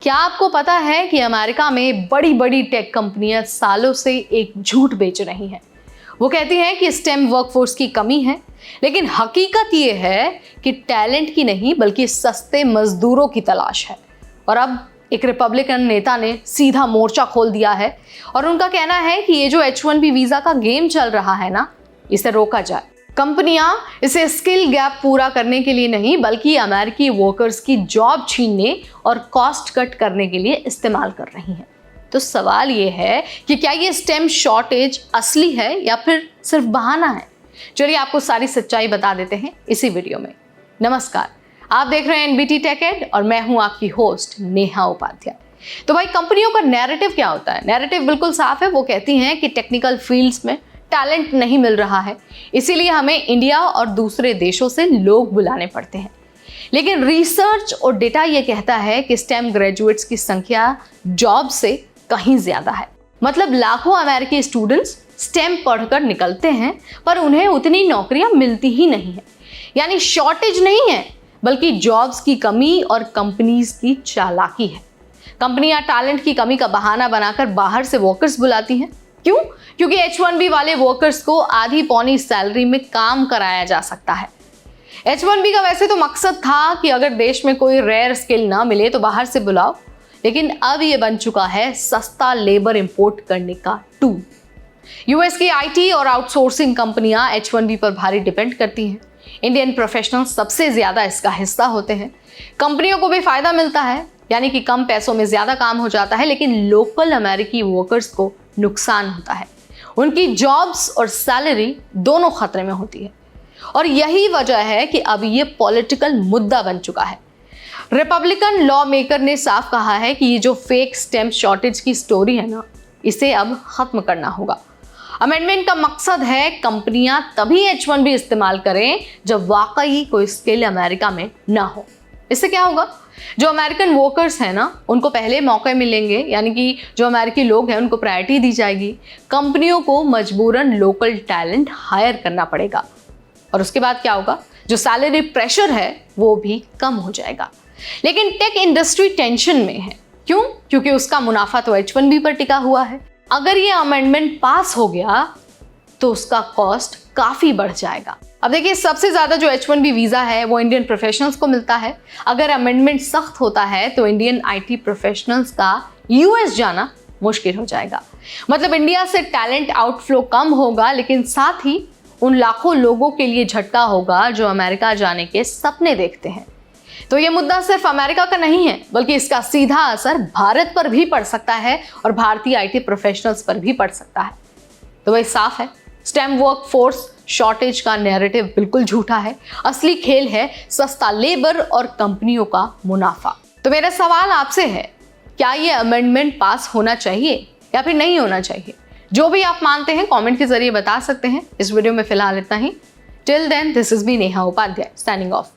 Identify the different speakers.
Speaker 1: क्या आपको पता है कि अमेरिका में बड़ी बड़ी टेक कंपनियां सालों से एक झूठ बेच रही हैं। वो कहती हैं कि स्टेम वर्कफोर्स की कमी है, लेकिन हकीकत ये है कि टैलेंट की नहीं बल्कि सस्ते मजदूरों की तलाश है। और अब एक रिपब्लिकन नेता ने सीधा मोर्चा खोल दिया है और उनका कहना है कि ये जो H-1B वीजा का गेम चल रहा है ना, इसे रोका जाए। कंपनियां इसे स्किल गैप पूरा करने के लिए नहीं बल्कि अमेरिकी वर्कर्स की जॉब छीनने और कॉस्ट कट करने के लिए इस्तेमाल कर रही हैं। तो सवाल ये है कि क्या ये स्टेम शॉर्टेज असली है या फिर सिर्फ बहाना है? चलिए आपको सारी सच्चाई बता देते हैं इसी वीडियो में। नमस्कार, आप देख रहे हैं NBT टेक एड और मैं हूं आपकी होस्ट नेहा उपाध्याय। तो भाई, कंपनियों का नैरेटिव क्या होता है? नैरेटिव बिल्कुल साफ है। वो कहती हैं कि टेक्निकल फील्ड्स में टैलेंट नहीं मिल रहा है, इसीलिए हमें इंडिया और दूसरे देशों से लोग बुलाने पड़ते हैं। लेकिन रिसर्च और डेटा ये कहता है कि स्टेम ग्रेजुएट्स की संख्या जॉब से कहीं ज्यादा है। मतलब लाखों अमेरिकी स्टूडेंट्स स्टेम पढ़कर निकलते हैं पर उन्हें उतनी नौकरियां मिलती ही नहीं है। यानी शॉर्टेज नहीं है बल्कि जॉब्स की कमी और कंपनीज की चालाकी है। कंपनियां टैलेंट की कमी का बहाना बनाकर बाहर से वर्कर्स बुलाती हैं। क्यों? क्योंकि H-1B वाले वर्कर्स को आधी पौनी सैलरी में काम कराया जा सकता है। H-1B का वैसे तो मकसद था कि अगर देश में कोई रेयर स्किल ना मिले तो बाहर से बुलाओ, लेकिन अब ये बन चुका है सस्ता लेबर इंपोर्ट करने का टूल। यूएस की IT और आउटसोर्सिंग कंपनियां H-1B पर भारी डिपेंड करती हैं। इंडियन प्रोफेशनल सबसे ज्यादा इसका हिस्सा होते हैं। कंपनियों को भी फायदा मिलता है, यानी कि कम पैसों में ज्यादा काम हो जाता है, लेकिन लोकल अमेरिकी वर्कर्स को नुकसान होता है। उनकी जॉब्स और सैलरी दोनों खतरे में होती है। और यही वजह है कि अब ये पॉलिटिकल मुद्दा बन चुका है। रिपब्लिकन लॉ मेकर ने साफ कहा है कि ये जो फेक स्टेम शॉर्टेज की स्टोरी है ना, इसे अब खत्म करना होगा। अमेंडमेंट का मकसद है कंपनियां तभी H-1B इस्तेमाल करें जब वाकई कोई स्किल अमेरिका में ना हो। इससे क्या होगा? जो अमेरिकन वर्कर्स हैं ना, उनको पहले मौके मिलेंगे, यानी कि जो अमेरिकी लोग हैं उनको प्रायोरिटी दी जाएगी। कंपनियों को मजबूरन लोकल टैलेंट हायर करना पड़ेगा। और उसके बाद क्या होगा? जो सैलरी प्रेशर है वो भी कम हो जाएगा। लेकिन टेक इंडस्ट्री टेंशन में है। क्यों? क्योंकि उसका मुनाफा तो H-1B पर टिका हुआ है। अगर ये अमेंडमेंट पास हो गया तो उसका कॉस्ट काफी बढ़ जाएगा। अब देखिए, सबसे ज्यादा जो H-1B वीजा है वो इंडियन प्रोफेशनल्स को मिलता है। अगर अमेंडमेंट सख्त होता है तो इंडियन IT प्रोफेशनल्स का US जाना मुश्किल हो जाएगा। मतलब इंडिया से टैलेंट आउटफ्लो कम होगा, लेकिन साथ ही उन लाखों लोगों के लिए झटका होगा जो अमेरिका जाने के सपने देखते हैं। तो ये मुद्दा सिर्फ अमेरिका का नहीं है, बल्कि इसका सीधा असर भारत पर भी पड़ सकता है और भारतीय IT प्रोफेशनल्स पर भी पड़ सकता है। तो वही साफ है, स्टेम वर्कफोर्स शॉर्टेज का नैरेटिव बिल्कुल झूठा है। असली खेल है सस्ता लेबर और कंपनियों का मुनाफा। तो मेरा सवाल आपसे है, क्या ये अमेंडमेंट पास होना चाहिए या फिर नहीं होना चाहिए? जो भी आप मानते हैं कमेंट के जरिए बता सकते हैं। इस वीडियो में फिलहाल इतना ही। Till then, this is me Neha Upadhyay, signing of.